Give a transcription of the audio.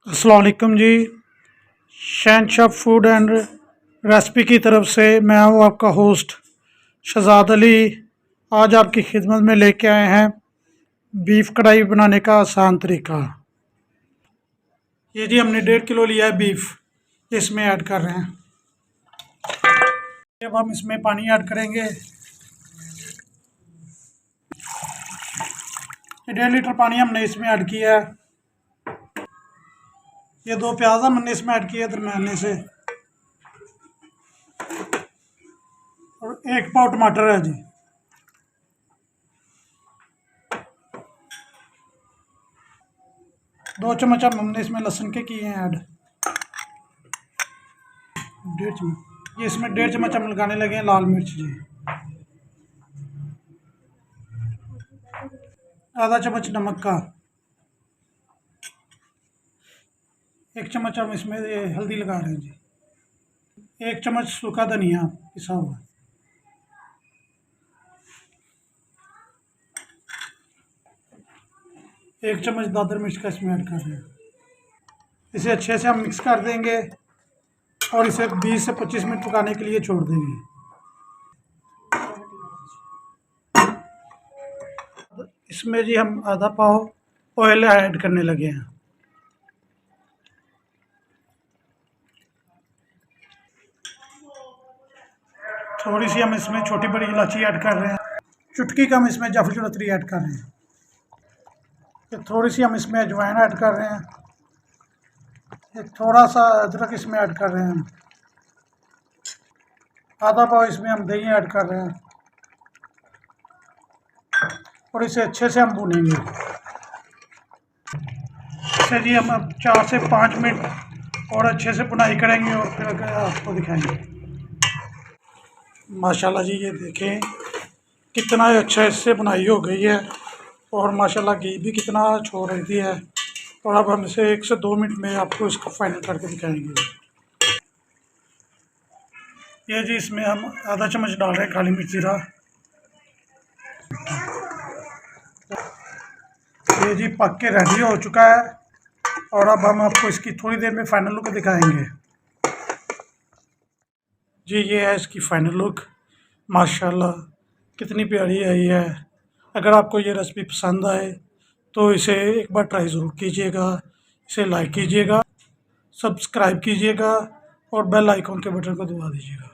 अस्सलाम वालेकुम जी। शहनशाह फूड एंड रेसिपी की तरफ से मैं हूँ आपका होस्ट शहजाद अली। आज आपकी खिदमत में लेके आए हैं बीफ कढ़ाई बनाने का आसान तरीका। ये जी हमने 1.5 किलो लिया है बीफ, इसमें ऐड कर रहे हैं। अब हम इसमें पानी ऐड करेंगे। ये 1.5 लीटर पानी हमने इसमें ऐड किया है। ये 2 प्याज हमने इसमें ऐड किया दरमियाने से, और 1 पाव टमाटर है जी। दो चम्मच हमने इसमें लहसुन के किए हैं ऐड, 1.5 चम्मच। ये इसमें 1.5 चम्मच हम लगाने लगे हैं लाल मिर्च जी। आधा चम्मच नमक का, 1 चम्मच हम इसमें हल्दी लगा रहे हैं जी। 1 चम्मच सूखा धनिया पिसा हुआ, 1 चम्मच दादर मिर्च का इसमें ऐड कर रहे हैं। इसे अच्छे से हम मिक्स कर देंगे और इसे 20 से 25 मिनट पकाने के लिए छोड़ देंगे। इसमें जी हम आधा पाव ऑयल ऐड करने लगे हैं। थोड़ी सी हम इसमें छोटी बड़ी इलायची ऐड कर रहे हैं। चुटकी का हम इसमें जाफर चौधरी ऐड कर रहे हैं। थोड़ी सी हम इसमें अजवाइन ऐड कर रहे हैं। एक थोड़ा सा अदरक इसमें ऐड कर रहे हैं। आधा पाव इसमें हम दही ऐड कर रहे हैं और इसे अच्छे से हम भूनेंगे। इसे जी हम अब 4 से 5 मिनट और अच्छे से बुनाई करेंगे और फिर आपको दिखाएंगे। माशाल्लाह जी, ये देखें कितना अच्छा इससे बुनाई हो गई है और माशाल्लाह घी भी कितना छोड़ रही है। और अब हम इसे 1 से 2 मिनट में आपको इसका फाइनल करके दिखाएंगे। ये जी इसमें हम आधा चम्मच डाल रहे हैं काली मिर्च जीरा। ये जी पक के रेडी हो चुका है और अब हम आपको इसकी थोड़ी देर में फाइनल लुक दिखाएंगे। जी ये है इसकी फाइनल लुक। माशाल्लाह कितनी प्यारी आई है। अगर आपको ये रेसिपी पसंद आए तो इसे एक बार ट्राई ज़रूर कीजिएगा। इसे लाइक कीजिएगा, सब्सक्राइब कीजिएगा और बेल आइकॉन के बटन को दबा दीजिएगा।